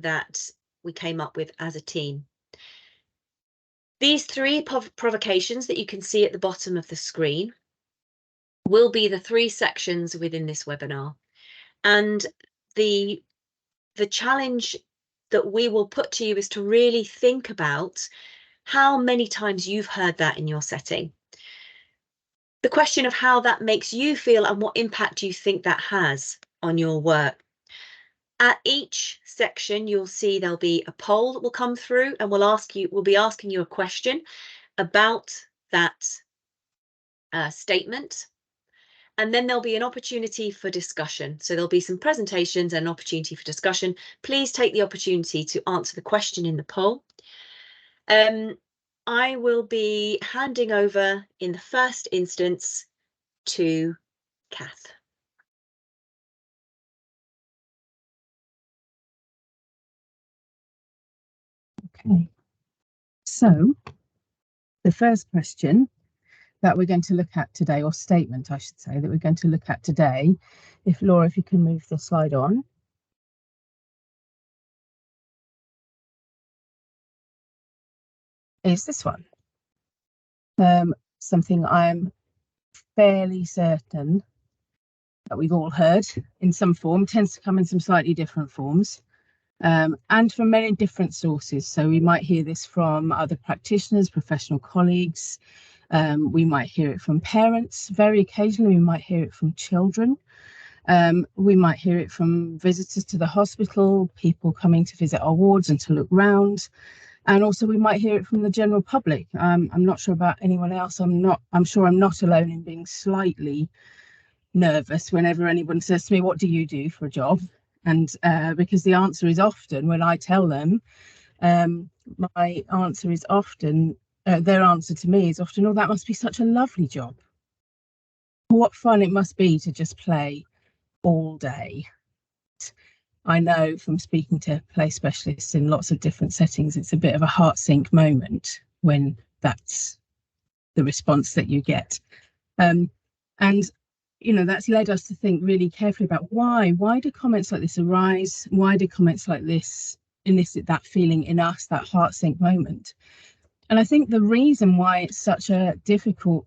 that we came up with as a team. These three provocations that you can see at the bottom of the screen will be the 3 sections within this webinar. And the challenge that we will put to you is to really think about how many times you've heard that in your setting. The question of how that makes you feel and what impact you think that has on your work. At each section, you'll see there'll be a poll that will come through, and we'll be asking you a question about that statement. And then there'll be an opportunity for discussion. So there'll be some presentations and an opportunity for discussion. Please take the opportunity to answer the question in the poll. I will be handing over in the first instance to Kath. Okay, so the first question that we're going to look at today, or statement I should say, that we're going to look at today, if Laura, if you can move the slide on. Is this one. Something I'm fairly certain that we've all heard in some form, tends to come in some slightly different forms, and from many different sources. So we might hear this from other practitioners, professional colleagues, we might hear it from parents, very occasionally we might hear it from children, we might hear it from visitors to the hospital, people coming to visit our wards and to look round. And also we might hear it from the general public. I'm not sure about anyone else. I'm sure I'm not alone in being slightly nervous whenever anyone says to me, what do you do for a job? And because the answer is often, when I tell them, my answer is often, their answer to me is often, oh, that must be such a lovely job. What fun it must be to just play all day. I know from speaking to play specialists in lots of different settings, it's a bit of a heart sink moment when that's the response that you get. And, you know, that's led us to think really carefully about why do comments like this arise? Why do comments like this elicit that feeling in us, that heart sink moment? And I think the reason why it's such a difficult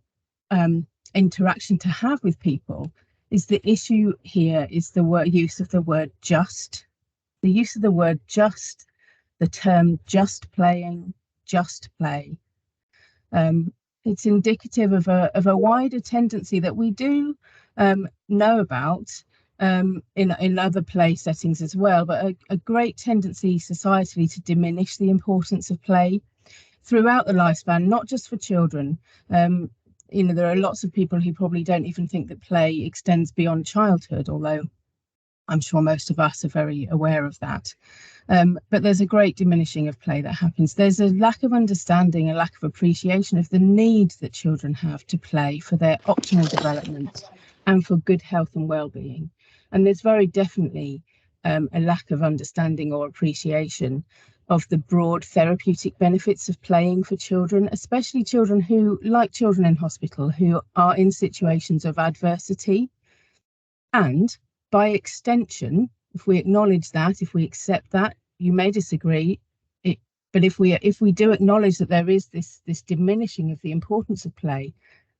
interaction to have with people is the issue here is the use of the word just. The use of the word just, the term just playing, just play. It's indicative of a wider tendency that we do know about in other play settings as well, but a great tendency societally to diminish the importance of play throughout the lifespan, not just for children. You know, there are lots of people who probably don't even think that play extends beyond childhood, although I'm sure most of us are very aware of that. But there's a great diminishing of play that happens. There's a lack of understanding, a lack of appreciation of the need that children have to play for their optimal development and for good health and well-being. And there's very definitely a lack of understanding or appreciation of the broad therapeutic benefits of playing for children, especially children who, like children in hospital, who are in situations of adversity. And by extension, if we acknowledge that, if we accept that, you may disagree, but if we do acknowledge that there is this diminishing of the importance of play,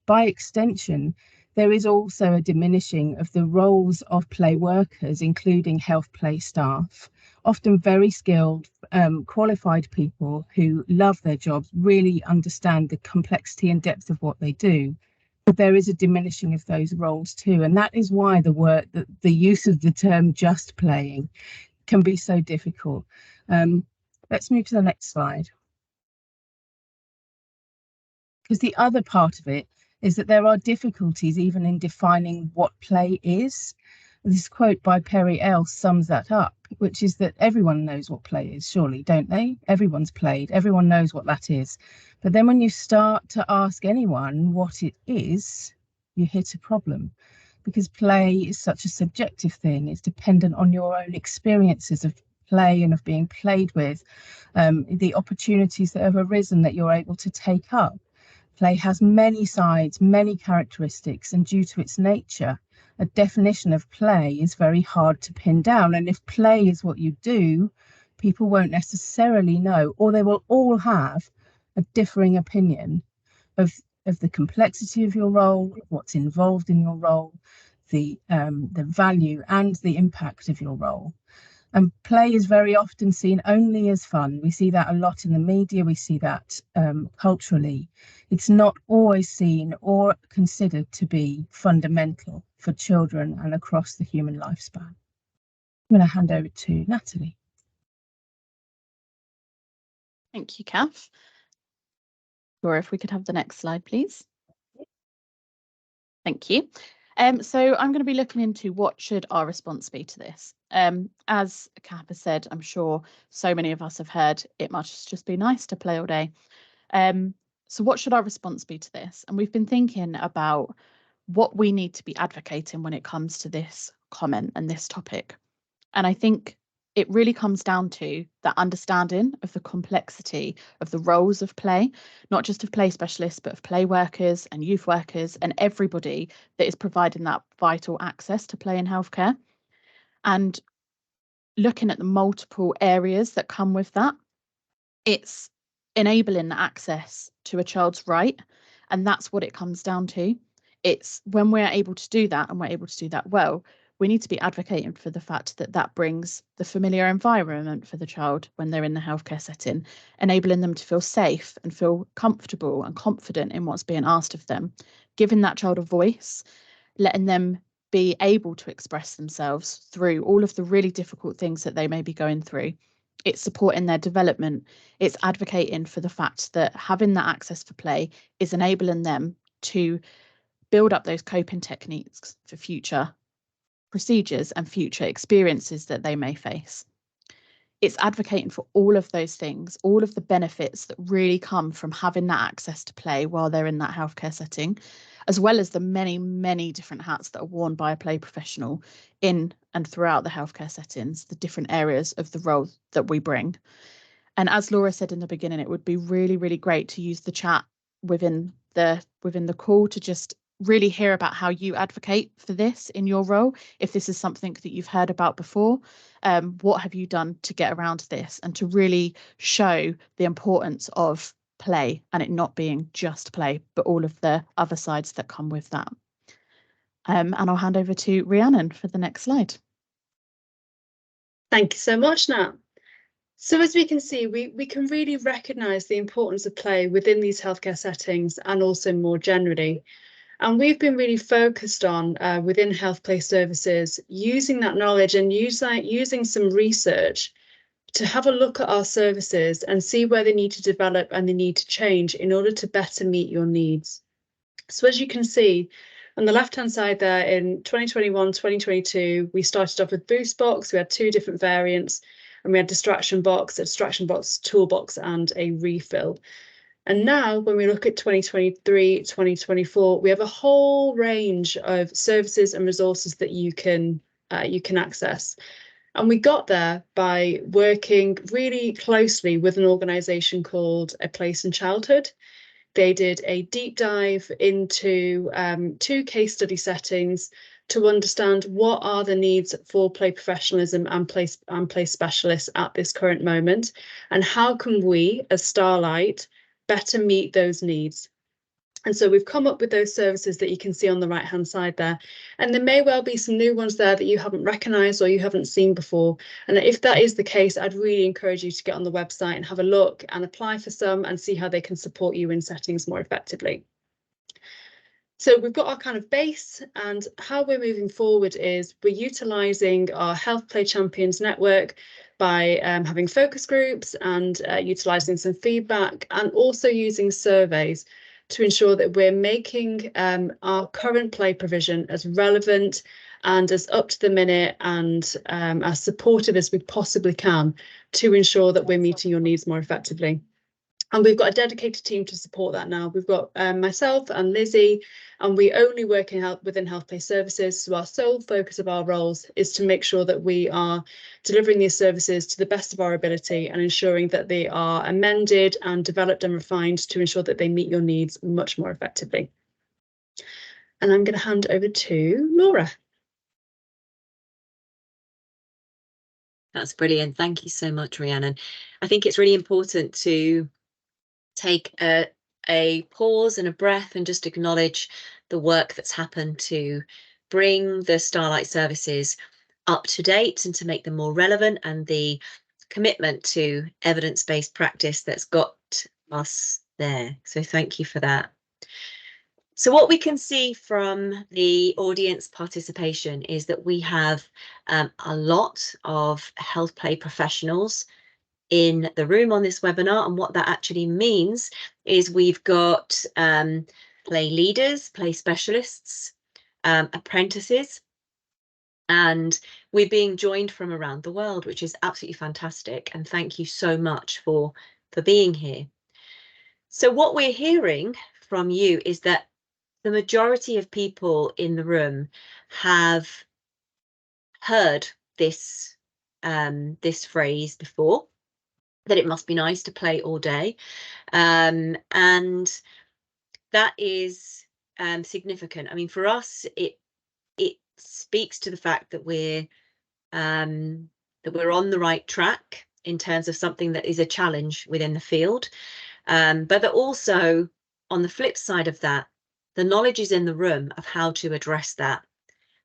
by extension, there is also a diminishing of the roles of play workers, including health play staff, often very skilled, qualified people who love their jobs, really understand the complexity and depth of what they do. But there is a diminishing of those roles too. And that is why the use of the term just playing can be so difficult. Let's move to the next slide. Because the other part of it is that there are difficulties even in defining what play is. This quote by Perry Ellis sums that up, which is that everyone knows what play is, surely, don't they? Everyone's played, everyone knows what that is. But then when you start to ask anyone what it is, you hit a problem, because play is such a subjective thing. It's dependent on your own experiences of play and of being played with, the opportunities that have arisen that you're able to take up. Play has many sides, many characteristics, and due to its nature, a definition of play is very hard to pin down. And if play is what you do, people won't necessarily know, or they will all have a differing opinion of the complexity of your role, what's involved in your role, the value and the impact of your role. And play is very often seen only as fun. We see that a lot in the media. We see that culturally. It's not always seen or considered to be fundamental for children and across the human lifespan. I'm going to hand over to Natalie. Thank you, Kath. Laura, if we could have the next slide, please. Thank you. So I'm going to be looking into what should our response be to this. As Kath has said, I'm sure so many of us have heard it must just be nice to play all day. So what should our response be to this? And we've been thinking about what we need to be advocating when it comes to this comment and this topic. And I think it really comes down to that understanding of the complexity of the roles of play, not just of play specialists, but of play workers and youth workers and everybody that is providing that vital access to play in healthcare. And looking at the multiple areas that come with that, it's enabling access to a child's right. And that's what it comes down to. It's when we're able to do that and we're able to do that well, we need to be advocating for the fact that that brings the familiar environment for the child when they're in the healthcare setting, enabling them to feel safe and feel comfortable and confident in what's being asked of them, giving that child a voice, letting them be able to express themselves through all of the really difficult things that they may be going through. It's supporting their development. It's advocating for the fact that having that access for play is enabling them to build up those coping techniques for future procedures and future experiences that they may face. It's advocating for all of those things, all of the benefits that really come from having that access to play while they're in that healthcare setting, as well as the many, many different hats that are worn by a play professional in and throughout the healthcare settings, the different areas of the role that we bring. And as Laura said in the beginning, it would be really, really great to use the chat within the call to just really hear about how you advocate for this in your role. If this is something that you've heard about before, what have you done to get around this and to really show the importance of play and it not being just play, but all of the other sides that come with that. And I'll hand over to Rhiannon for the next slide. Thank you so much, Nat. So as we can see, we can really recognise the importance of play within these healthcare settings and also more generally. And we've been really focused on within health play services, using that knowledge and using some research to have a look at our services and see where they need to develop and they need to change in order to better meet your needs. So as you can see on the left-hand side there, in 2021, 2022, we started off with Boost Box. We had 2 different variants, and we had Distraction Box, a Distraction Box Toolbox, and a refill. And now when we look at 2023, 2024, we have a whole range of services and resources that you can access. And we got there by working really closely with an organisation called A Place in Childhood. They did a deep dive into 2 case study settings to understand what are the needs for play professionalism and play specialists at this current moment, and how can we as Starlight better meet those needs. And so we've come up with those services that you can see on the right hand side there, and there may well be some new ones there that you haven't recognised or you haven't seen before. And if that is the case, I'd really encourage you to get on the website and have a look and apply for some and see how they can support you in settings more effectively. So we've got our kind of base, and how we're moving forward is we're utilising our Health Play Champions network by having focus groups and utilising some feedback, and also using surveys to ensure that we're making our current play provision as relevant and as up to the minute and as supportive as we possibly can to ensure that we're meeting your needs more effectively. And we've got a dedicated team to support that now. We've got myself and Lizzie, and we only work within health play services. So our sole focus of our roles is to make sure that we are delivering these services to the best of our ability and ensuring that they are amended and developed and refined to ensure that they meet your needs much more effectively. And I'm going to hand over to Laura. That's brilliant. Thank you so much, Rhiannon. I think it's really important to take a pause and a breath and just acknowledge the work that's happened to bring the Starlight services up to date and to make them more relevant, and the commitment to evidence-based practice that's got us there. So thank you for that. So what we can see from the audience participation is that we have a lot of health play professionals in the room on this webinar, and what that actually means is we've got play leaders, play specialists, apprentices, and we're being joined from around the world, which is absolutely fantastic, and thank you so much for being here. So what we're hearing from you is that the majority of people in the room have heard this this phrase before, that it must be nice to play all day, and that is significant. I mean, for us, it speaks to the fact that we're on the right track in terms of something that is a challenge within the field, but that also, on the flip side of that, the knowledge is in the room of how to address that,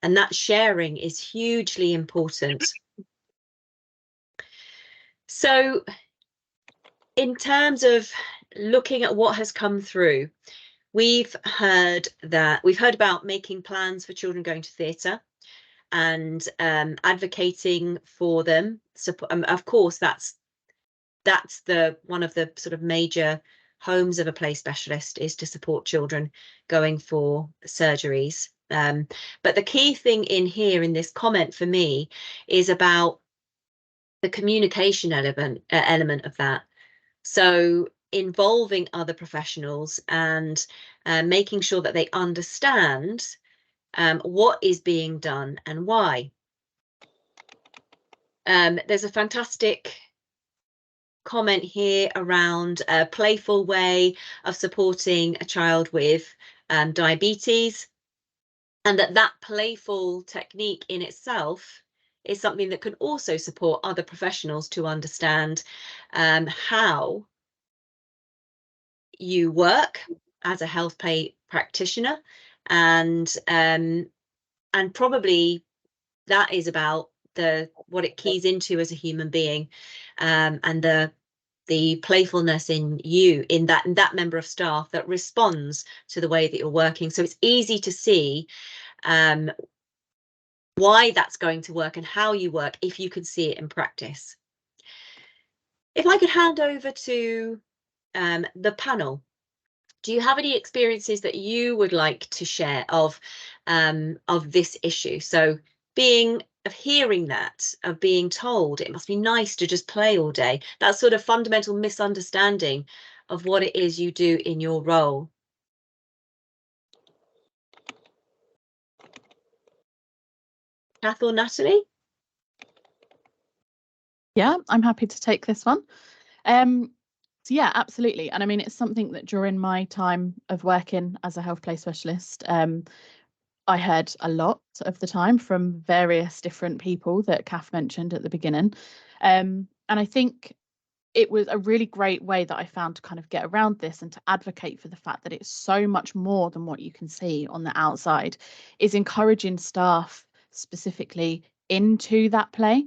and that sharing is hugely important. So in terms of looking at what has come through, we've heard about making plans for children going to theatre and advocating for them. So, of course, that's one of the sort of major homes of a play specialist, is to support children going for surgeries. But the key thing in here in this comment for me is about the communication element of that. So involving other professionals and making sure that they understand what is being done and why. There's a fantastic comment here around a playful way of supporting a child with diabetes, and that playful technique in itself is something that can also support other professionals to understand how you work as a health play practitioner, and probably that is about what it keys into as a human being, and the playfulness in you, in that member of staff that responds to the way that you're working. So it's easy to see why that's going to work and how you work if you can see it in practice. If I could hand over to the panel, do you have any experiences that you would like to share of this issue? So hearing that, of being told it must be nice to just play all day, that sort of fundamental misunderstanding of what it is you do in your role. Kath or Natalie? Yeah, I'm happy to take this one. So yeah, absolutely. And I mean, it's something that during my time of working as a health play specialist, I heard a lot of the time from various different people that Kath mentioned at the beginning. And I think it was a really great way that I found to kind of get around this and to advocate for the fact that it's so much more than what you can see on the outside, is encouraging staff specifically into that play,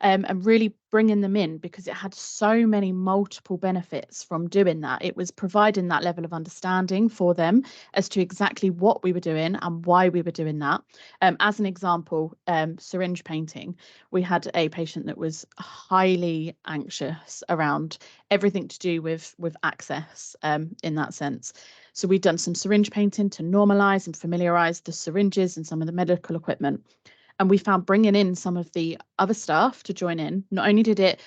and really bringing them in, because it had so many multiple benefits from doing that. It was providing that level of understanding for them as to exactly what we were doing and why we were doing that. As an example, syringe painting, we had a patient that was highly anxious around everything to do with access, in that sense. So we'd done some syringe painting to normalise and familiarise the syringes and some of the medical equipment. And we found bringing in some of the other staff to join in, not only did it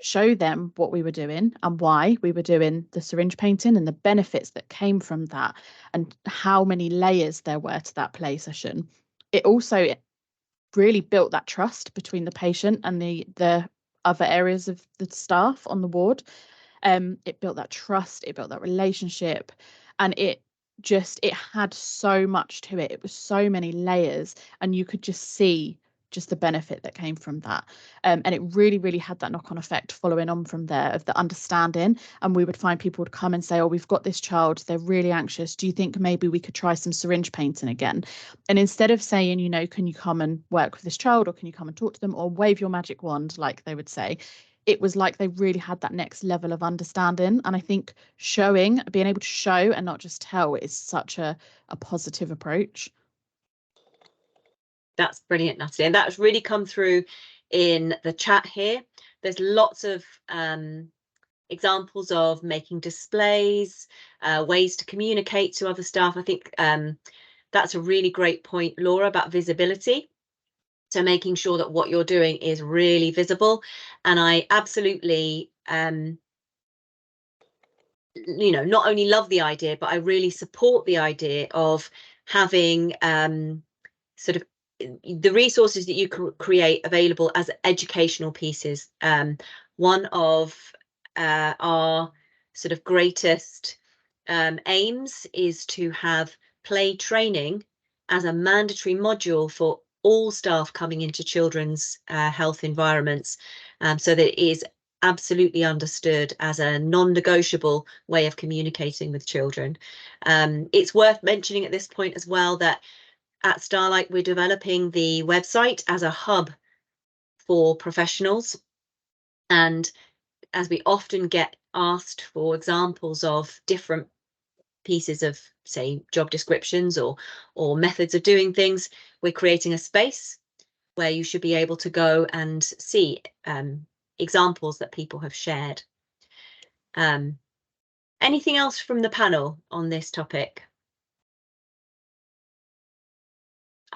show them what we were doing and why we were doing the syringe painting and the benefits that came from that and how many layers there were to that play session, it also really built that trust between the patient and the other areas of the staff on the ward. It built that trust, it built that relationship, and it had so much to it. It was so many layers, and you could just see just the benefit that came from that. And it really, really had that knock-on effect following on from there of the understanding. And we would find people would come and say, oh, we've got this child, they're really anxious. Do you think maybe we could try some syringe painting again? And instead of saying, you know, can you come and work with this child, or can you come and talk to them, or wave your magic wand, like they would say, it was like they really had that next level of understanding. And I think being able to show and not just tell is such a positive approach. That's brilliant, Natalie. And that's really come through in the chat here. There's lots of examples of making displays, ways to communicate to other staff. I think that's a really great point, Laura, about visibility. So making sure that what you're doing is really visible. And I absolutely, you know, not only love the idea, but I really support the idea of having sort of the resources that you create available as educational pieces. One of our sort of greatest aims is to have play training as a mandatory module for all staff coming into children's health environments, so that it is absolutely understood as a non-negotiable way of communicating with children. It's worth mentioning at this point as well that at Starlight, we're developing the website as a hub for professionals. And as we often get asked for examples of different pieces of, say, job descriptions or methods of doing things, we're creating a space where you should be able to go and see examples that people have shared. Anything else from the panel on this topic?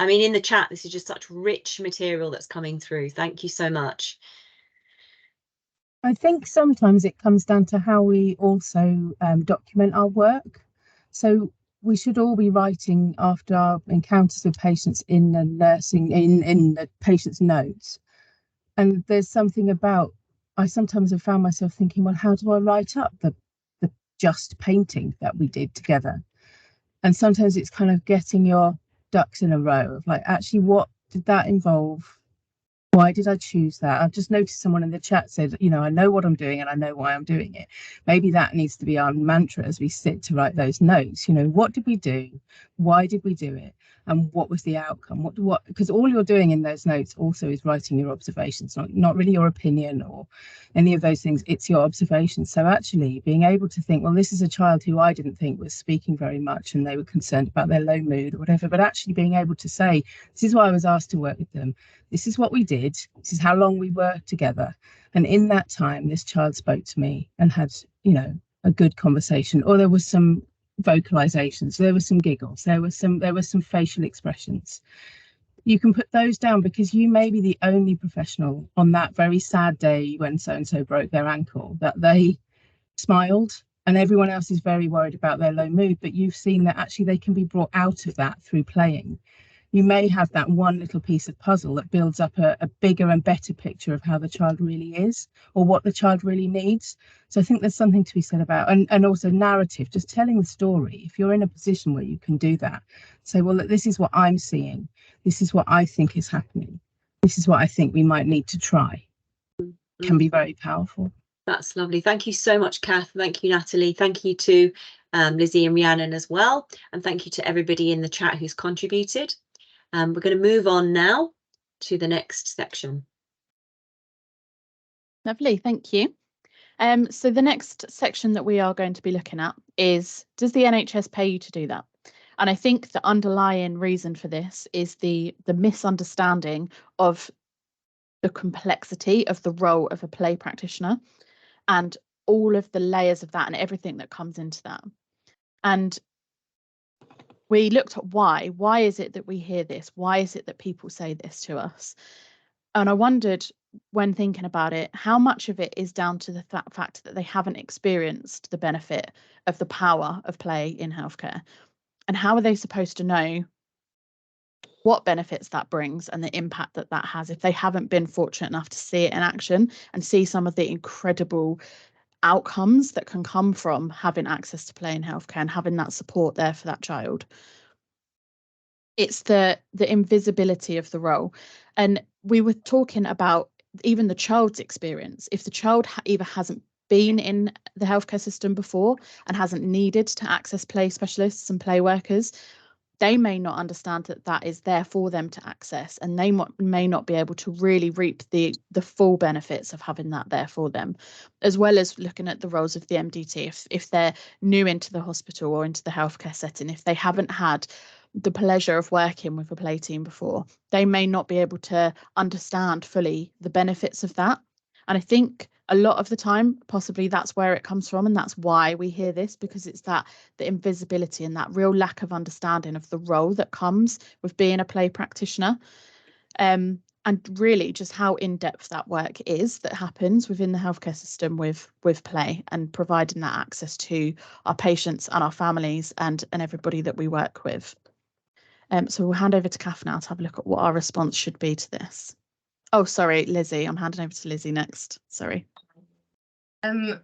I mean, in the chat, this is just such rich material that's coming through. Thank you so much. I think sometimes it comes down to how we also document our work. So we should all be writing after our encounters with patients in the nursing, in the patient's notes. And there's something about, I sometimes have found myself thinking, well, how do I write up the just painting that we did together? And sometimes it's kind of getting your ducks in a row of like, actually, what did that involve? Why did I choose that? I've just noticed someone in the chat said, you know, I know what I'm doing and I know why I'm doing it. Maybe that needs to be our mantra as we sit to write those notes. You know, what did we do? Why did we do it? And what was the outcome? What? Because all you're doing in those notes also is writing your observations, not really your opinion or any of those things. It's your observations. So actually being able to think, well, this is a child who I didn't think was speaking very much and they were concerned about their low mood or whatever, but actually being able to say, this is why I was asked to work with them. This is what we did. This is how long we were together. And in that time, this child spoke to me and had, you know, a good conversation, or there was some vocalizations, there were some giggles, there were some facial expressions. You can put those down because you may be the only professional on that very sad day when so-and-so broke their ankle that they smiled, and everyone else is very worried about their low mood, but you've seen that actually they can be brought out of that through playing. You may have that one little piece of puzzle that builds up a bigger and better picture of how the child really is or what the child really needs. So I think there's something to be said about, and also narrative, just telling the story. If you're in a position where you can do that, say, well, this is what I'm seeing. This is what I think is happening. This is what I think we might need to try. Can be very powerful. That's lovely. Thank you so much, Kath. Thank you, Natalie. Thank you to Lizzie and Rhiannon as well. And thank you to everybody in the chat who's contributed. We're going to move on now to the next section. Lovely, thank you. So the next section that we are going to be looking at is, does the NHS pay you to do that? And I think the underlying reason for this is the misunderstanding of the complexity of the role of a play practitioner and all of the layers of that and everything that comes into that. And we looked at why. Why is it that we hear this? Why is it that people say this to us? And I wondered, when thinking about it, how much of it is down to the fact that they haven't experienced the benefit of the power of play in healthcare? And how are they supposed to know what benefits that brings and the impact that that has if they haven't been fortunate enough to see it in action and see some of the incredible outcomes that can come from having access to play in healthcare and having that support there for that child? it's the invisibility of the role. And we were talking about even the child's experience. If the child either hasn't been in the healthcare system before and hasn't needed to access play specialists and play workers, they may not understand that that is there for them to access, and they may not be able to really reap the full benefits of having that there for them, as well as looking at the roles of the MDT. If they're new into the hospital or into the healthcare setting, if they haven't had the pleasure of working with a play team before, they may not be able to understand fully the benefits of that. And I think a lot of the time, possibly that's where it comes from, and that's why we hear this, because it's that the invisibility and that real lack of understanding of the role that comes with being a play practitioner, and really just how in-depth that work is that happens within the healthcare system with play, and providing that access to our patients and our families and everybody that we work with. So we'll hand over to Kath now to have a look at what our response should be to this. Oh, sorry, Lizzie. I'm handing over to Lizzie next. Sorry.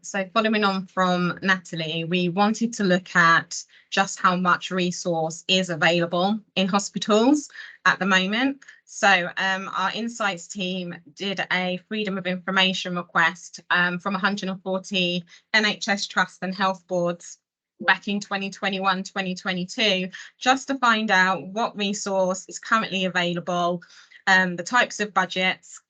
So following on from Natalie, we wanted to look at just how much resource is available in hospitals at the moment. So our insights team did a freedom of information request from 140 NHS trusts and health boards back in 2021-2022, just to find out what resource is currently available, the types of budgets,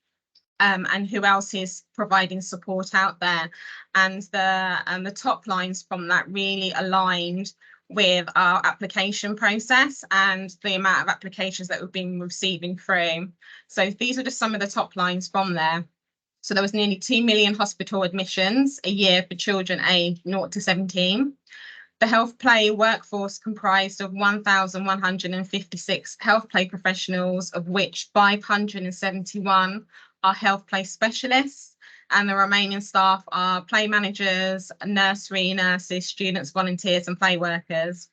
and who else is providing support out there. And the top lines from that really aligned with our application process and the amount of applications that we've been receiving through. So these are just some of the top lines from there. So there was nearly 2 million hospital admissions a year for children aged 0 to 17. The health play workforce comprised of 1,156 health play professionals, of which 571 are health play specialists, and the remaining staff are play managers, nursery nurses, students, volunteers, and play workers.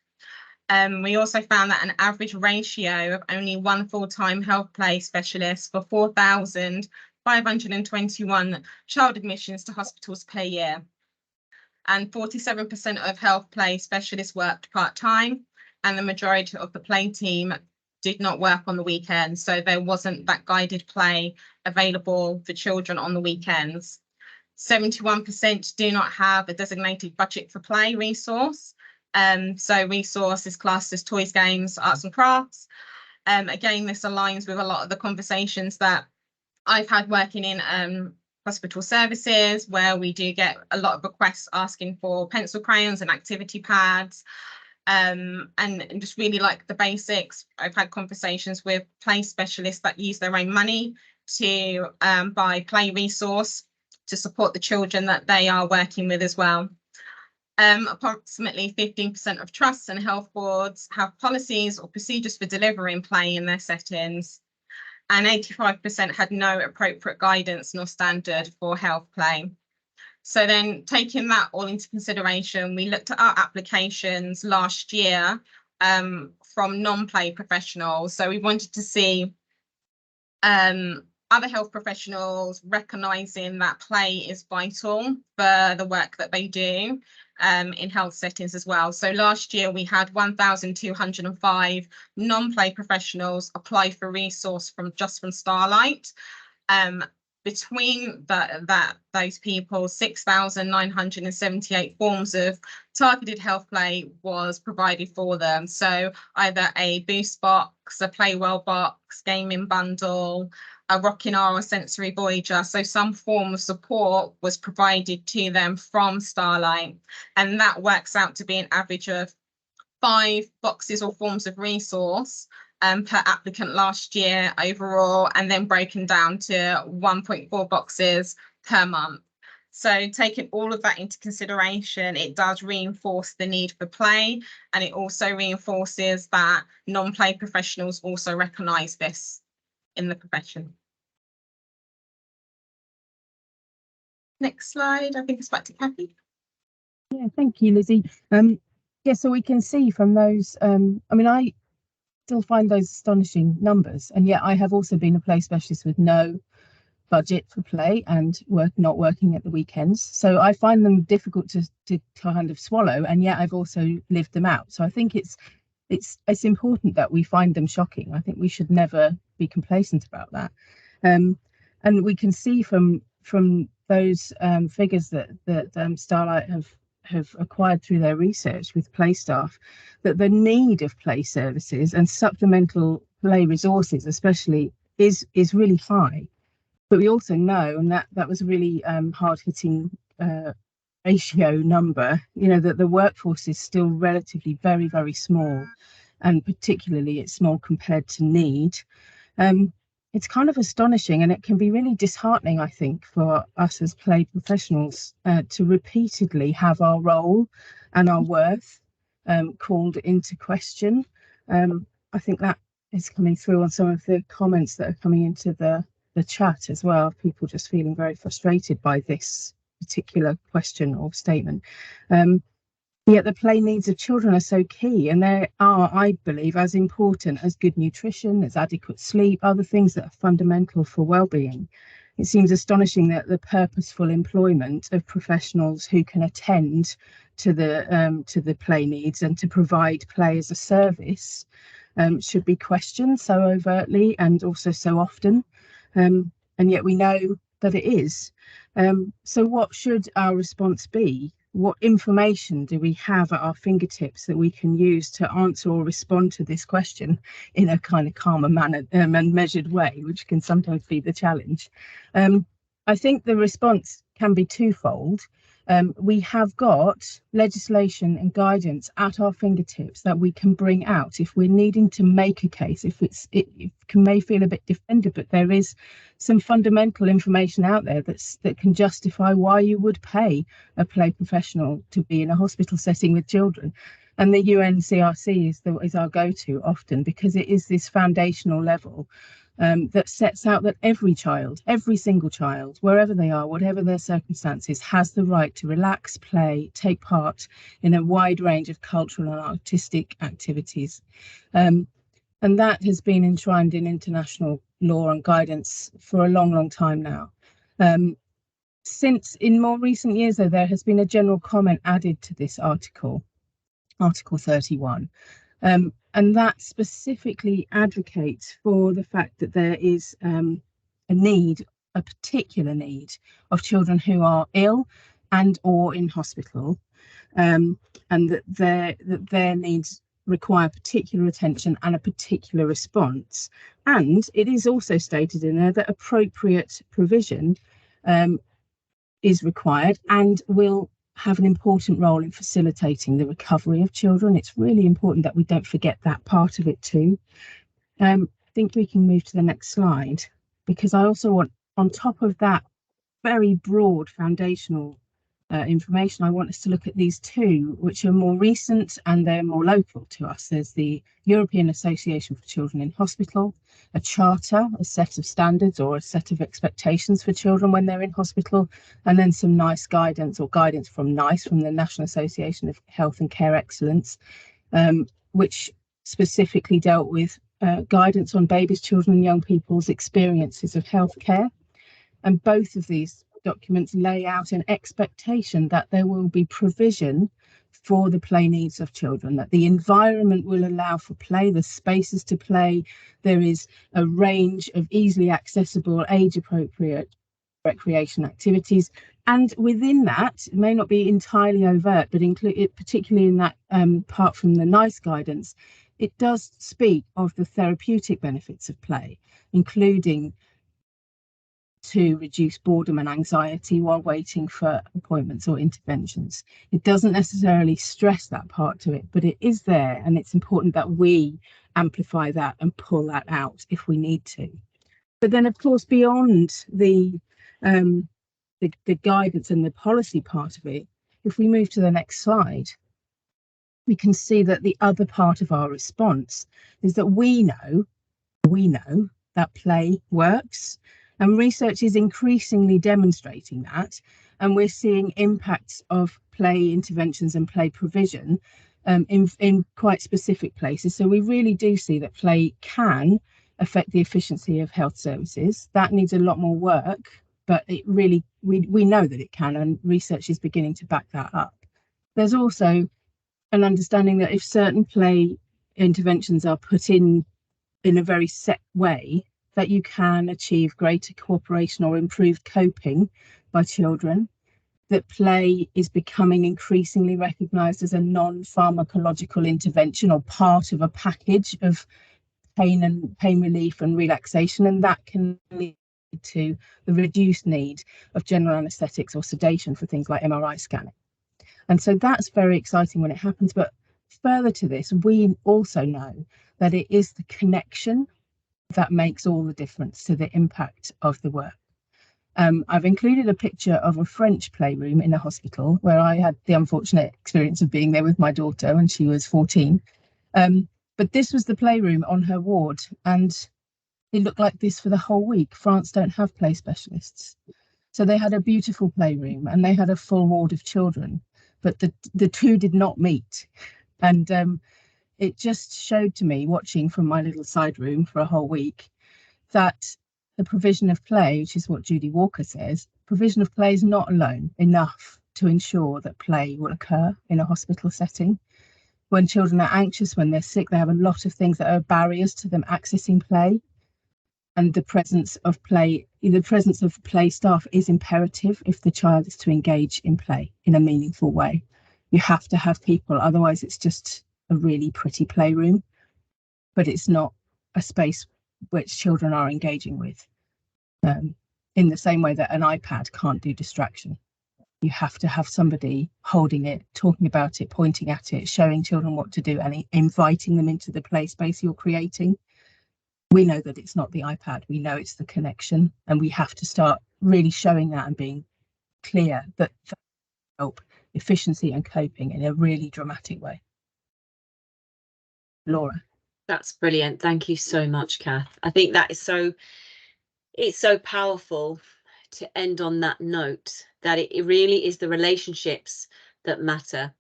We also found that an average ratio of only one full-time health play specialist for 4,521 child admissions to hospitals per year. And 47% of health play specialists worked part-time, and the majority of the play team did not work on the weekends. So there wasn't that guided play available for children on the weekends. 71% do not have a designated budget for play resource. So resource is classed as toys, games, arts and crafts. Again, this aligns with a lot of the conversations that I've had working in hospital services, where we do get a lot of requests asking for pencil crayons and activity pads, and just really like the basics. I've had conversations with play specialists that use their own money to buy play resource to support the children that they are working with as well. Approximately 15% of trusts and health boards have policies or procedures for delivering play in their settings, and 85% had no appropriate guidance nor standard for health play. So then, taking that all into consideration, we looked at our applications last year from non-play professionals. So we wanted to see other health professionals recognising that play is vital for the work that they do in health settings as well. So last year we had 1,205 non-play professionals apply for resource from Starlight. Between those people, 6,978 forms of targeted health play was provided for them. So either a boost box, a Playwell box, gaming bundle, a rocking R or sensory voyager. So some form of support was provided to them from Starlight, and that works out to be an average of 5 boxes or forms of resource per applicant last year overall, and then broken down to 1.4 boxes per month. So taking all of that into consideration, it does reinforce the need for play, and it also reinforces that non-play professionals also recognise this in the profession. Next slide, I think it's back to Kathy. Yeah, thank you, Lizzie. Yeah, so we can see from those, I mean, I still find those astonishing numbers, and yet I have also been a play specialist with no budget for play and not working at the weekends. So I find them difficult to kind of swallow, and yet I've also lived them out. So I think it's it's important that we find them shocking. I think we should never be complacent about that. And we can see from those figures that Starlight have acquired through their research with play staff, that the need of play services and supplemental play resources especially is really high. But we also know, and that was a really hard-hitting ratio number, you know, that the workforce is still relatively very, very small, and particularly it's small compared to need. It's kind of astonishing, and it can be really disheartening, I think, for us as play professionals to repeatedly have our role and our worth called into question. I think that is coming through on some of the comments that are coming into the chat as well, people just feeling very frustrated by this particular question or statement. Yet the play needs of children are so key, and they are, I believe, as important as good nutrition, as adequate sleep, other things that are fundamental for well-being. It seems astonishing that the purposeful employment of professionals who can attend to the play needs and to provide play as a service should be questioned so overtly and also so often. And yet we know that it is. So what should our response be? What information do we have at our fingertips that we can use to answer or respond to this question in a kind of calmer manner and measured way, which can sometimes be the challenge? I think the response can be twofold. We have got legislation and guidance at our fingertips that we can bring out if we're needing to make a case, if it may feel a bit defended, but there is some fundamental information out there that can justify why you would pay a play professional to be in a hospital setting with children. And the UNCRC is our go-to often, because it is this foundational level that sets out that every child, every single child, wherever they are, whatever their circumstances, has the right to relax, play, take part in a wide range of cultural and artistic activities. And that has been enshrined in international law and guidance for a long, long time now. Since in more recent years, though, there has been a general comment added to this Article 31. And that specifically advocates for the fact that there is a particular need of children who are ill and or in hospital, and that their needs require particular attention and a particular response. And it is also stated in there that appropriate provision is required and will have an important role in facilitating the recovery of children. It's really important that we don't forget that part of it too. I think we can move to the next slide, because I also want, on top of that very broad foundational information, I want us to look at these two, which are more recent and they're more local to us. There's the European Association for Children in Hospital, a charter, a set of standards or a set of expectations for children when they're in hospital, and then some NICE guidance, or guidance from NICE, from the National Association of Health and Care Excellence, which specifically dealt with guidance on babies, children and young people's experiences of healthcare. And both of these documents lay out an expectation that there will be provision for the play needs of children, that the environment will allow for play, the spaces to play. There is a range of easily accessible, age-appropriate recreation activities. And within that, it may not be entirely overt, but particularly in that part from the NICE guidance, it does speak of the therapeutic benefits of play, including to reduce boredom and anxiety while waiting for appointments or interventions. It doesn't necessarily stress that part to it, but it is there, and it's important that we amplify that and pull that out if we need to. But then, of course, beyond the guidance and the policy part of it, if we move to the next slide, we can see that the other part of our response is that we know that play works. And research is increasingly demonstrating that, and we're seeing impacts of play interventions and play provision in quite specific places. So we really do see that play can affect the efficiency of health services. That needs a lot more work, but it really, we know that it can, and research is beginning to back that up. There's also an understanding that if certain play interventions are put in a very set way, that you can achieve greater cooperation or improved coping by children, that play is becoming increasingly recognised as a non-pharmacological intervention or part of a package of pain relief and relaxation, and that can lead to the reduced need of general anaesthetics or sedation for things like MRI scanning. And so that's very exciting when it happens. But further to this, we also know that it is the connection that makes all the difference to the impact of the work. I've included a picture of a French playroom in a hospital where I had the unfortunate experience of being there with my daughter when she was 14. But this was the playroom on her ward, and it looked like this for the whole week. France don't have play specialists. So they had a beautiful playroom and they had a full ward of children, but the two did not meet. And it just showed to me, watching from my little side room for a whole week, that the provision of play, which is what Judy Walker says, provision of play is not alone enough to ensure that play will occur in a hospital setting. When children are anxious, when they're sick, they have a lot of things that are barriers to them accessing play. And the presence of play staff is imperative if the child is to engage in play in a meaningful way. You have to have people, otherwise it's just a really pretty playroom, but it's not a space which children are engaging with. In the same way that an iPad can't do distraction. You have to have somebody holding it, talking about it, pointing at it, showing children what to do, and inviting them into the play space you're creating. We know that it's not the iPad, we know it's the connection, and we have to start really showing that and being clear that help efficiency and coping in a really dramatic way. Laura. That's brilliant. Thank you so much, Kath. I think that is it's so powerful to end on that note, that it really is the relationships that matter.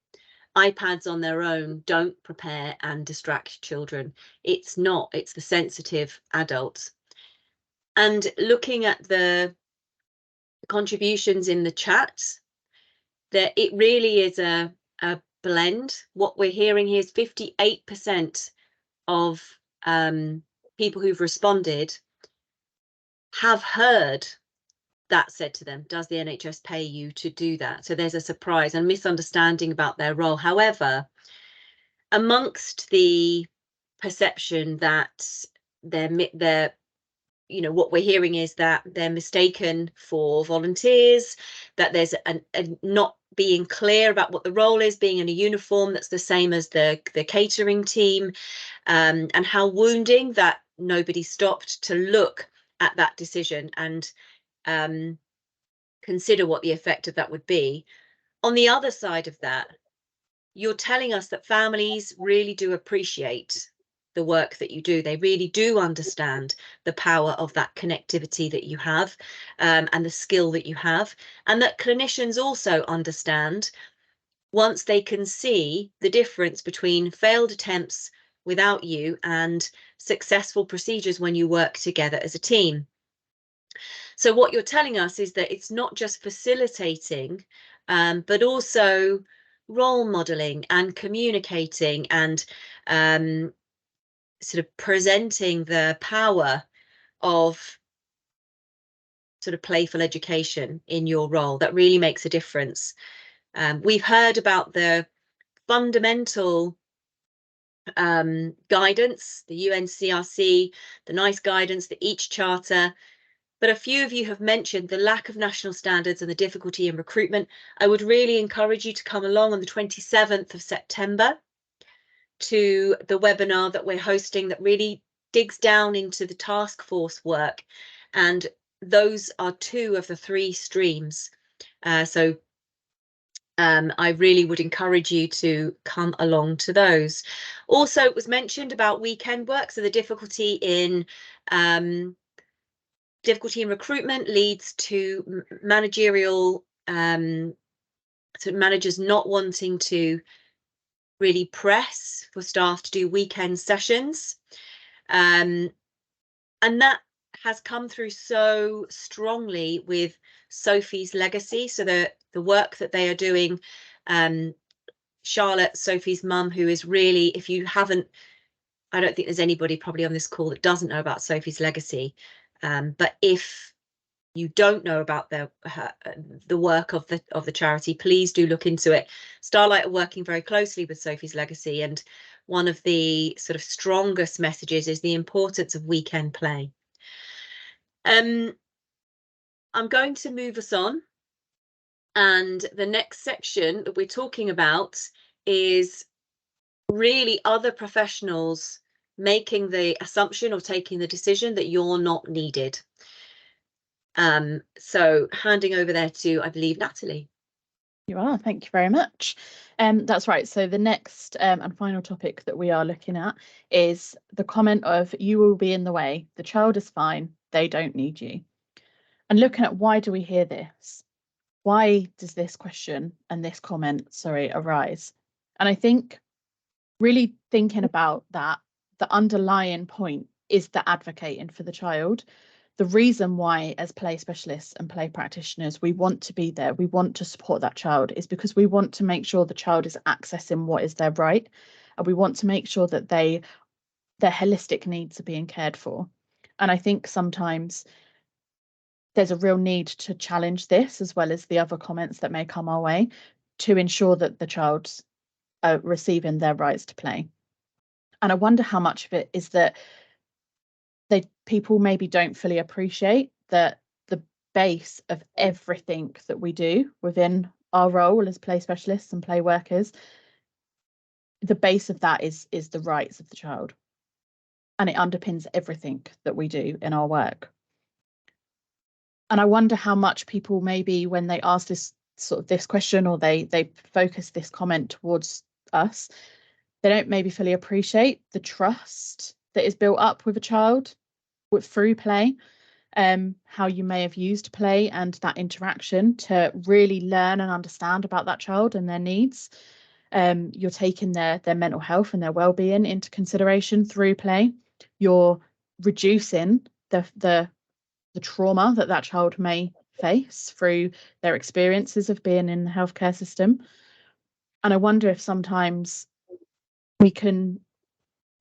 iPads on their own don't prepare and distract children. It's the sensitive adults. And looking at the contributions in the chat, that it really is a blend. What we're hearing here is 58% of people who've responded have heard that said to them, does the NHS pay you to do that? So there's a surprise and misunderstanding about their role. However, amongst the perception that they're what we're hearing is that they're mistaken for volunteers, that there's a not being clear about what the role is, being in a uniform that's the same as the catering team, and how wounding that nobody stopped to look at that decision and consider what the effect of that would be. On the other side of that, you're telling us that families really do appreciate the work that you do. They really do understand the power of that connectivity that you have, and the skill that you have, and that clinicians also understand once they can see the difference between failed attempts without you and successful procedures when you work together as a team. So what you're telling us is that it's not just facilitating, but also role modeling and communicating and sort of presenting the power of sort of playful education in your role. That really makes a difference. We've heard about the fundamental guidance, the UNCRC, the NICE guidance, the EACH Charter, but a few of you have mentioned the lack of national standards and the difficulty in recruitment. I would really encourage you to come along on the 27th of September to the webinar that we're hosting that really digs down into the task force work. And those are 2 of the 3 streams. So I really would encourage you to come along to those. Also, it was mentioned about weekend work. So the difficulty in recruitment leads to managerial, so managers not wanting to really press for staff to do weekend sessions. And that has come through so strongly with Sophie's legacy. So the work that they are doing, Charlotte, Sophie's mum, who is really, if you haven't I don't think there's anybody probably on this call that doesn't know about Sophie's Legacy. But if you don't know about the work of the charity, please do look into it. Starlight are working very closely with Sophie's Legacy, and one of the sort of strongest messages is the importance of weekend play. I'm going to move us on, and the next section that we're talking about is really other professionals making the assumption or taking the decision that you're not needed. So handing over there to, I believe, Natalie. You are, thank you very much. That's right. So the next and final topic that we are looking at is the comment of "you will be in the way, the child is fine, they don't need you." And looking at why do we hear this? Why does this question and this comment, arise? And I think really thinking about that, the underlying point is the advocating for the child. The reason why, as play specialists and play practitioners, we want to be there, we want to support that child, is because we want to make sure the child is accessing what is their right, and we want to make sure that their holistic needs are being cared for. And I think sometimes there's a real need to challenge this, as well as the other comments that may come our way, to ensure that the child's receiving their rights to play. And I wonder how much of it is that people maybe don't fully appreciate that the base of everything that we do within our role as play specialists and play workers, the base of that is the rights of the child, and it underpins everything that we do in our work. And I wonder how much people maybe, when they ask this question, or they focus this comment towards us, they don't maybe fully appreciate the trust that is built up with a child through play, how you may have used play and that interaction to really learn and understand about that child and their needs. You're taking their mental health and their well-being into consideration through play. You're reducing the trauma that child may face through their experiences of being in the healthcare system. And I wonder if sometimes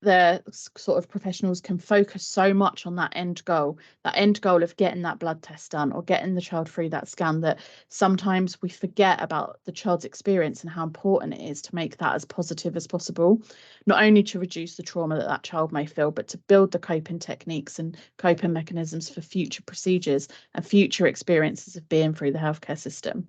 the sort of professionals can focus so much on that end goal of getting that blood test done or getting the child through that scan, that sometimes we forget about the child's experience and how important it is to make that as positive as possible, not only to reduce the trauma that child may feel, but to build the coping techniques and coping mechanisms for future procedures and future experiences of being through the healthcare system.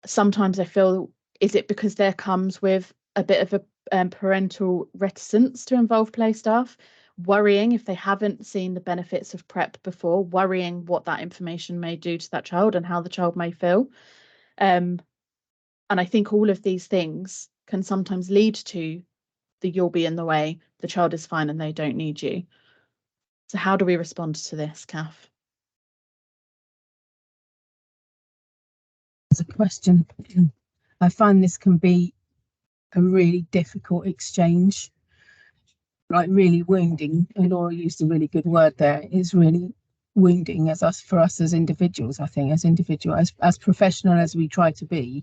Sometimes I feel, is it because there comes with a bit of a parental reticence to involve play staff, worrying if they haven't seen the benefits of PrEP before, worrying what that information may do to that child and how the child may feel. And I think all of these things can sometimes lead to the "you'll be in the way, the child is fine and they don't need you." So how do we respond to this, Kath? As a question, I find this can be a really difficult exchange, like really wounding. And Laura used a really good word there. It's really wounding for us as individuals. I think as professional as we try to be,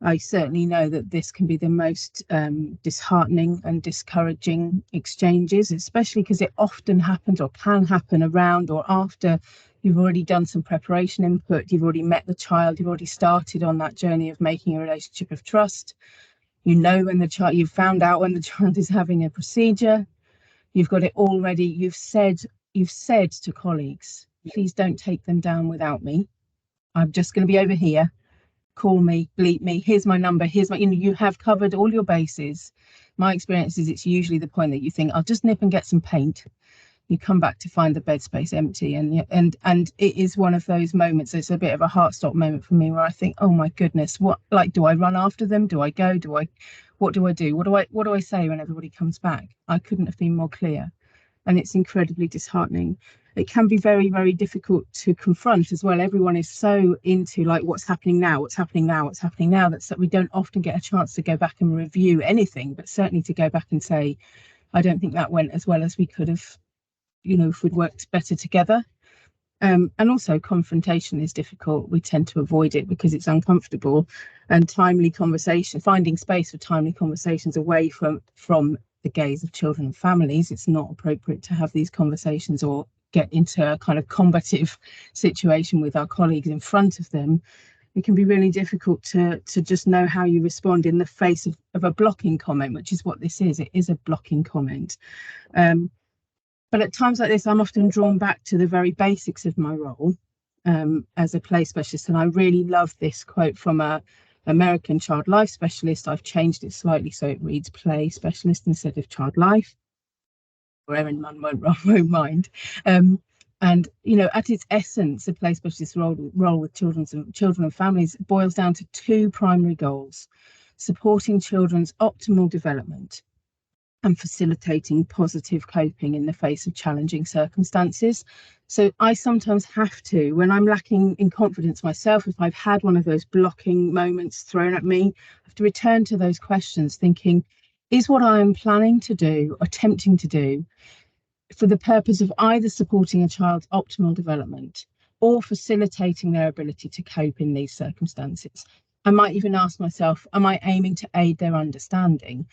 I certainly know that this can be the most disheartening and discouraging exchanges, especially because it often happens or can happen around or after you've already done some preparation input, you've already met the child, you've already started on that journey of making a relationship of trust. You know when you've found out when the child is having a procedure, you've got it all ready. You've said to colleagues, please don't take them down without me. I'm just going to be over here. Call me, bleep me. Here's my number. You have covered all your bases. My experience is it's usually the point that you think, I'll just nip and get some paint. You come back to find the bed space empty, and it is one of those moments. It's a bit of a heart stop moment for me where I think, oh my goodness, do I run after them? Do I go? What do I do? What do I say when everybody comes back? I couldn't have been more clear, and it's incredibly disheartening. It can be very, very difficult to confront as well. Everyone is so into like what's happening now, that we don't often get a chance to go back and review anything, but certainly to go back and say, I don't think that went as well as we could have, if we'd worked better together. And also confrontation is difficult. We tend to avoid it because it's uncomfortable, and finding space for timely conversations away from the gaze of children and families. It's not appropriate to have these conversations or get into a kind of combative situation with our colleagues in front of them. It can be really difficult to just know how you respond in the face of a blocking comment, which is what this is. It is a blocking comment. But at times like this, I'm often drawn back to the very basics of my role as a play specialist. And I really love this quote from a American child life specialist. I've changed it slightly so it reads play specialist instead of child life. Or Erin Munn won't mind. And you know, at its essence, a play specialist role with children and families boils down to two primary goals: supporting children's optimal development and facilitating positive coping in the face of challenging circumstances. So I sometimes have to, when I'm lacking in confidence myself, if I've had one of those blocking moments thrown at me, I have to return to those questions thinking, is what I'm planning to do, attempting to do, for the purpose of either supporting a child's optimal development or facilitating their ability to cope in these circumstances? I might even ask myself, am I aiming to aid their understanding?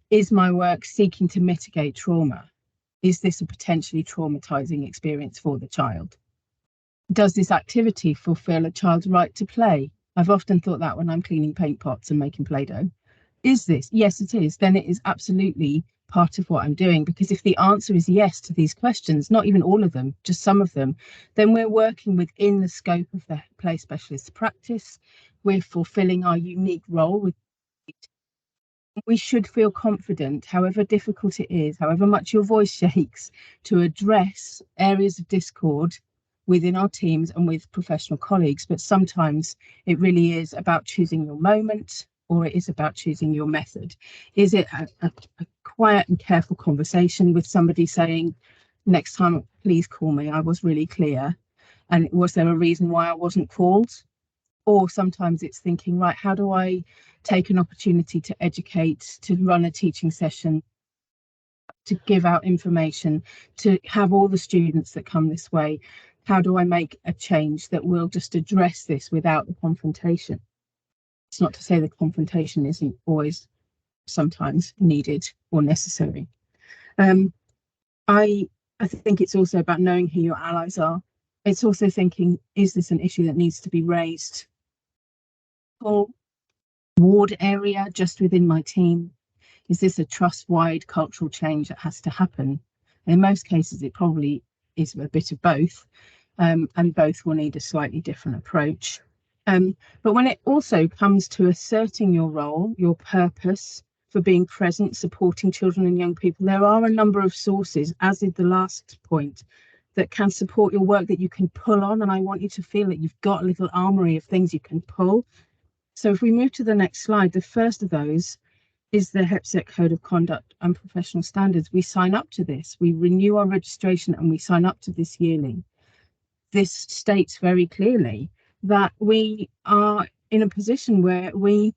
Is my work seeking to mitigate trauma? Is this a potentially traumatizing experience for the child? Does this activity fulfill a child's right to play? I've often thought that when I'm cleaning paint pots and making Play-Doh. Is this? Yes, it is. Then it is absolutely part of what I'm doing, because if the answer is yes to these questions, not even all of them, just some of them, then we're working within the scope of the play specialist practice. We're fulfilling our unique role with. We should feel confident, however difficult it is, however much your voice shakes, to address areas of discord within our teams and with professional colleagues. But sometimes it really is about choosing your moment, or it is about choosing your method. Is it a quiet and careful conversation with somebody saying, next time, please call me, I was really clear, and was there a reason why I wasn't called? Or sometimes it's thinking, right, how do I take an opportunity to educate, to run a teaching session, to give out information, to have all the students that come this way? How do I make a change that will just address this without the confrontation? It's not to say the confrontation isn't always sometimes needed or necessary. I think it's also about knowing who your allies are. It's also thinking, is this an issue that needs to be raised or ward area just within my team? Is this a trust-wide cultural change that has to happen? And in most cases, it probably is a bit of both, and both will need a slightly different approach. But when it also comes to asserting your role, your purpose for being present, supporting children and young people, there are a number of sources, as is the last point, that can support your work that you can pull on. And I want you to feel that you've got a little armory of things you can pull. So if we move to the next slide, the first of those is the HEPSET Code of Conduct and Professional Standards. We sign up to this, we renew our registration, and we sign up to this yearly. This states very clearly that we are in a position where we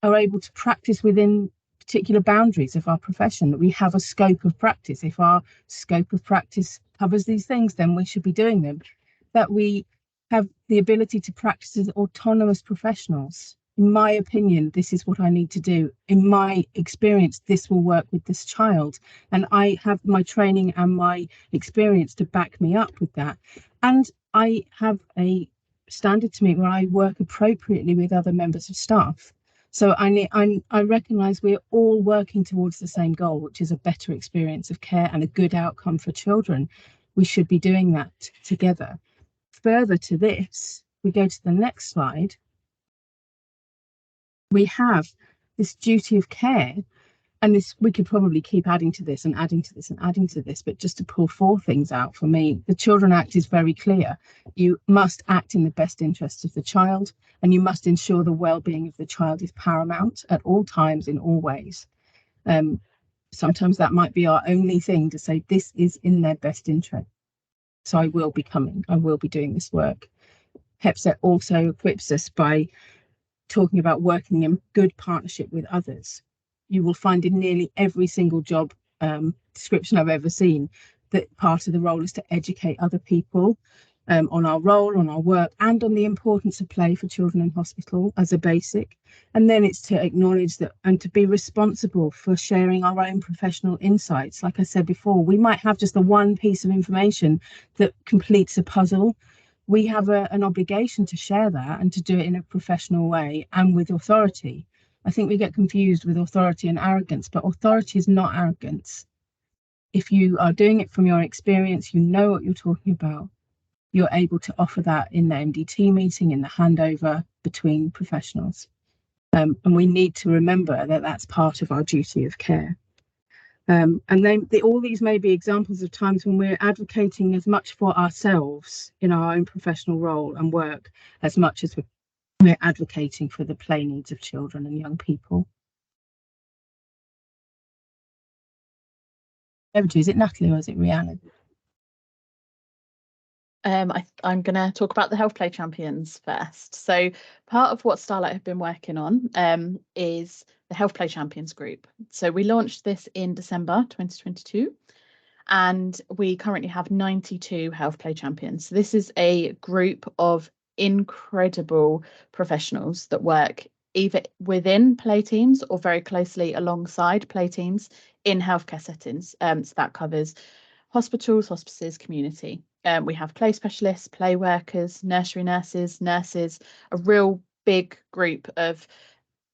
are able to practice within particular boundaries of our profession, that we have a scope of practice. If our scope of practice covers these things, then we should be doing them. That we have the ability to practice as autonomous professionals. In my opinion, this is what I need to do. In my experience, this will work with this child. And I have my training and my experience to back me up with that. And I have a standard to meet where I work appropriately with other members of staff. So I recognise we're all working towards the same goal, which is a better experience of care and a good outcome for children. We should be doing that together. Further to this, we go to the next slide. We have this duty of care, and this, we could probably keep adding to this and adding to this and adding to this, but just to pull 4 things out for me, the Children Act is very clear. You must act in the best interests of the child, and you must ensure the well-being of the child is paramount at all times, in all ways. Sometimes that might be our only thing to say, this is in their best interest. So I will be coming, I will be doing this work. HEPSET also equips us by talking about working in good partnership with others. You will find in nearly every single job description I've ever seen that part of the role is to educate other people. on our role, on our work, and on the importance of play for children in hospital as a basic. And then it's to acknowledge that and to be responsible for sharing our own professional insights. Like I said before, we might have just the one piece of information that completes a puzzle. We have an obligation to share that and to do it in a professional way and with authority. I think we get confused with authority and arrogance, but authority is not arrogance. If you are doing it from your experience, you know what you're talking about, you're able to offer that in the MDT meeting, in the handover between professionals. And we need to remember that that's part of our duty of care. And then all these may be examples of times when we're advocating as much for ourselves in our own professional role and work as much as we're advocating for the play needs of children and young people. Is it Natalie or is it Rhiannon? I'm going to talk about the Health Play Champions first. So part of what Starlight have been working on is the Health Play Champions group. So we launched this in December 2022, and we currently have 92 Health Play Champions. So this is a group of incredible professionals that work either within play teams or very closely alongside play teams in healthcare settings. So that covers hospitals, hospices, community. We have play specialists, play workers, nursery nurses, a real big group of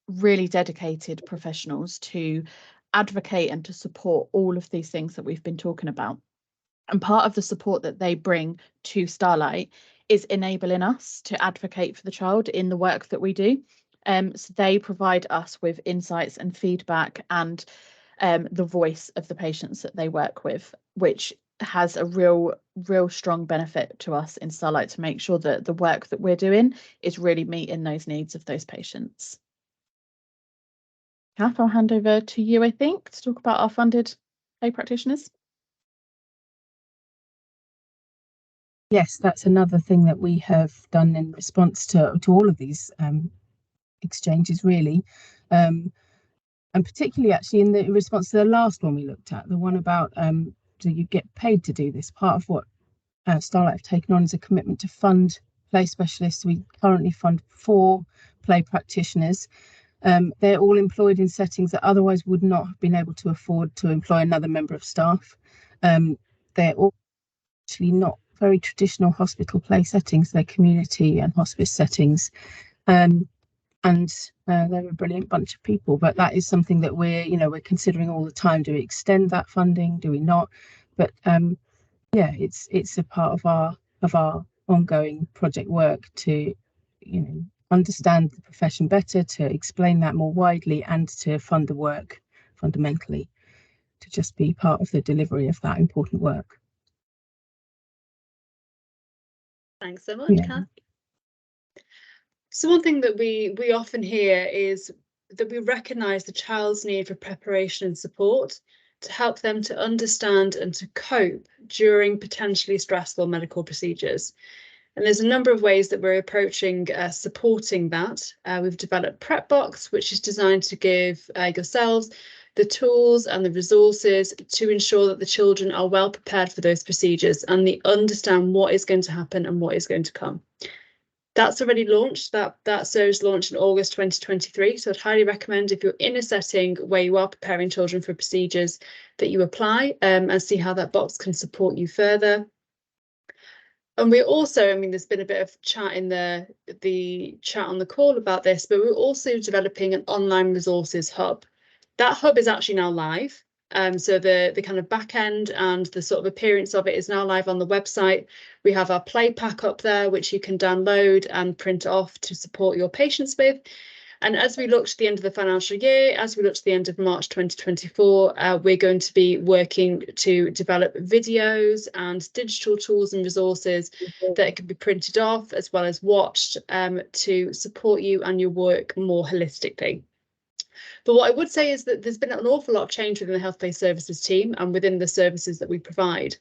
really dedicated professionals to advocate and to support all of these things that we've been talking about. And part of the support that they bring to Starlight is enabling us to advocate for the child in the work that we do. So they provide us with insights and feedback and the voice of the patients that they work with, which has a real strong benefit to us in Starlight to make sure that the work that we're doing is really meeting those needs of those patients. Kath, I'll hand over to you, I think, to talk about our funded play practitioners. Yes, that's another thing that we have done in response to all of these exchanges, really. And particularly actually in the response to the last one we looked at, the one about do you get paid to do this? Part of what Starlight have taken on is a commitment to fund play specialists. We currently fund 4 play practitioners. They're all employed in settings that otherwise would not have been able to afford to employ another member of staff. They're all actually not very traditional hospital play settings, they're community and hospice settings. And they're a brilliant bunch of people, but that is something that we're considering all the time. Do we extend that funding? Do we not? But yeah, it's a part of our ongoing project work to understand the profession better, to explain that more widely, and to fund the work fundamentally, to just be part of the delivery of that important work. Thanks so much, Kath. So one thing that we often hear is that we recognise the child's need for preparation and support to help them to understand and to cope during potentially stressful medical procedures. And there's a number of ways that we're approaching supporting that. We've developed Prep Box, which is designed to give yourselves the tools and the resources to ensure that the children are well prepared for those procedures and they understand what is going to happen and what is going to come. That's already launched. That service launched in August 2023. So I'd highly recommend, if you're in a setting where you are preparing children for procedures, that you apply and see how that box can support you further. And we also, there's been a bit of chat in the chat on the call about this, but we're also developing an online resources hub. That hub is actually now live. So the kind of back end and the sort of appearance of it is now live on the website. We have our play pack up there, which you can download and print off to support your patients with. And as we look to the end of the financial year, as we look to the end of March 2024, we're going to be working to develop videos and digital tools and resources that can be printed off as well as watched to support you and your work more holistically. But what I would say is that there's been an awful lot of change within the Health Play Services team and within the services that we provide.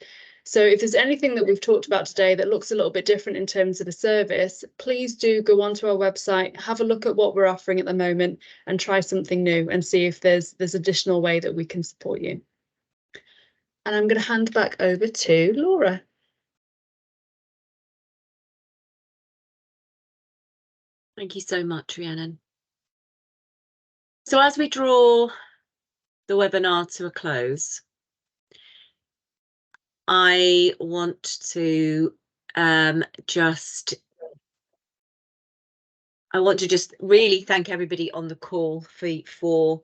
So if there's anything that we've talked about today that looks a little bit different in terms of the service, please do go onto our website, have a look at what we're offering at the moment and try something new and see if there's additional way that we can support you. And I'm going to hand back over to Laura. Thank you so much, Rhiannon. So as we draw the webinar to a close, I want to just really thank everybody on the call for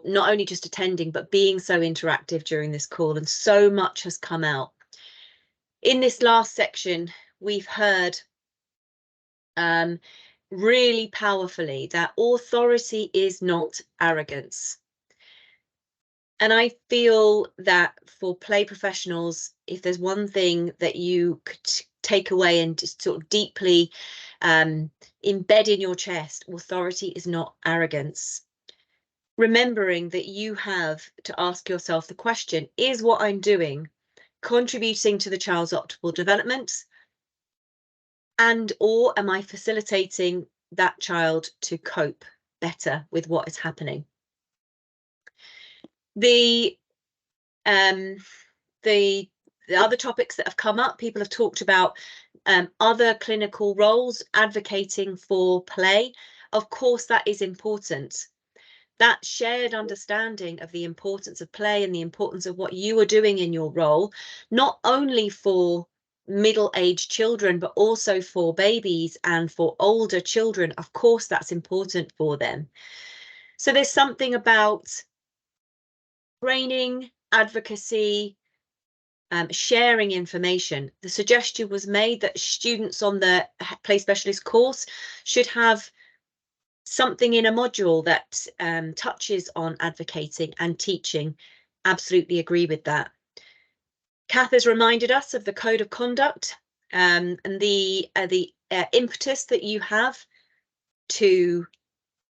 not only just attending, but being so interactive during this call, and so much has come out. In this last section, we've heard really powerfully that authority is not arrogance. And I feel that for play professionals, if there's one thing that you could take away and just sort of deeply embed in your chest, authority is not arrogance. Remembering that you have to ask yourself the question, is what I'm doing contributing to the child's optimal development? And or am I facilitating that child to cope better with what is happening? The other topics that have come up, people have talked about other clinical roles, advocating for play. Of course, that is important. That shared understanding of the importance of play and the importance of what you are doing in your role, not only for middle-aged children, but also for babies and for older children. Of course, that's important for them. So there's something about training, advocacy, sharing information. The suggestion was made that students on the play specialist course should have something in a module that touches on advocating and teaching. Absolutely agree with that. Kath has reminded us of the code of conduct and the impetus that you have to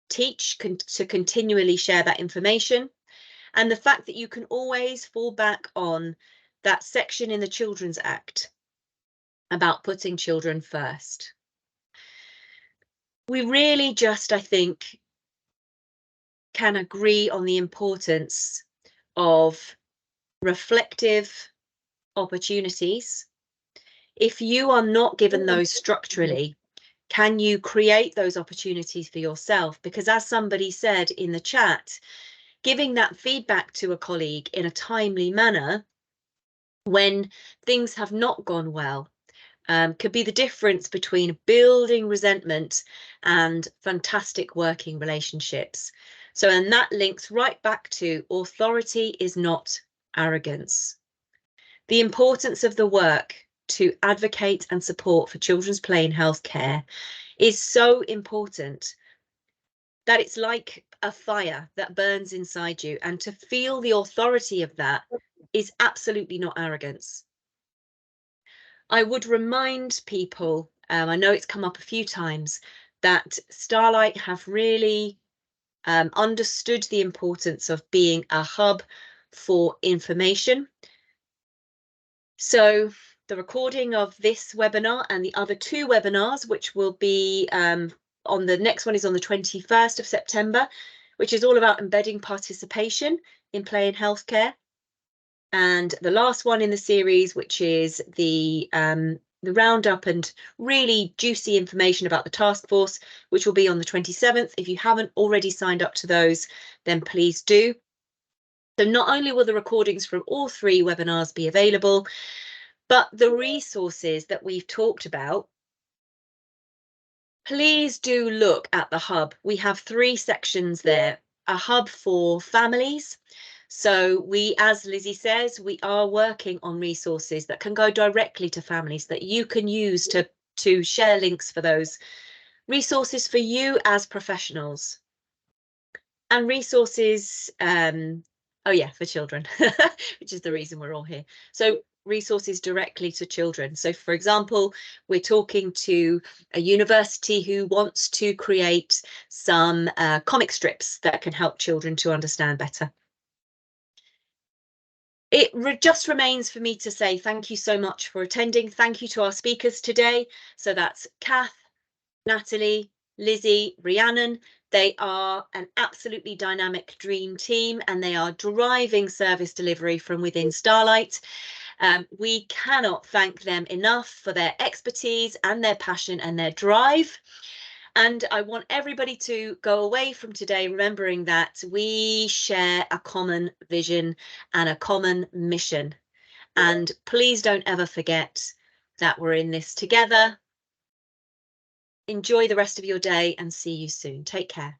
teach, to continually share that information, and the fact that you can always fall back on that section in the Children's Act about putting children first. We really just, I think, can agree on the importance of reflective opportunities. If you are not given those structurally, can you create those opportunities for yourself? Because as somebody said in the chat, giving that feedback to a colleague in a timely manner when things have not gone well could be the difference between building resentment and fantastic working relationships. So, and that links right back to authority is not arrogance. The importance of the work to advocate and support for children's play in healthcare is so important that it's like a fire that burns inside you, and to feel the authority of that is absolutely not arrogance. I would remind people, I know it's come up a few times, that Starlight have really understood the importance of being a hub for information. So the recording of this webinar and the other two webinars, which will be on the next one is on the 21st of September, which is all about embedding participation in play in healthcare. And the last one in the series, which is the roundup and really juicy information about the task force, which will be on the 27th. If you haven't already signed up to those, then please do. So not only will the recordings from all three webinars be available, but the resources that we've talked about, please do look at the hub. We have three sections there. A hub for families. So we, as Lizzie says, we are working on resources that can go directly to families that you can use to share links for those resources for you as professionals. And resources, oh yeah, for children, which is the reason we're all here. So resources directly to children. So for example, we're talking to a university who wants to create some comic strips that can help children to understand better. It just remains for me to say thank you so much for attending. Thank you to our speakers today. So that's Kath, Natalie, Lizzie, Rhiannon. They are an absolutely dynamic dream team, and they are driving service delivery from within Starlight. We cannot thank them enough for their expertise and their passion and their drive. And I want everybody to go away from today remembering that we share a common vision and a common mission. And please don't ever forget that we're in this together. Enjoy the rest of your day and see you soon. Take care.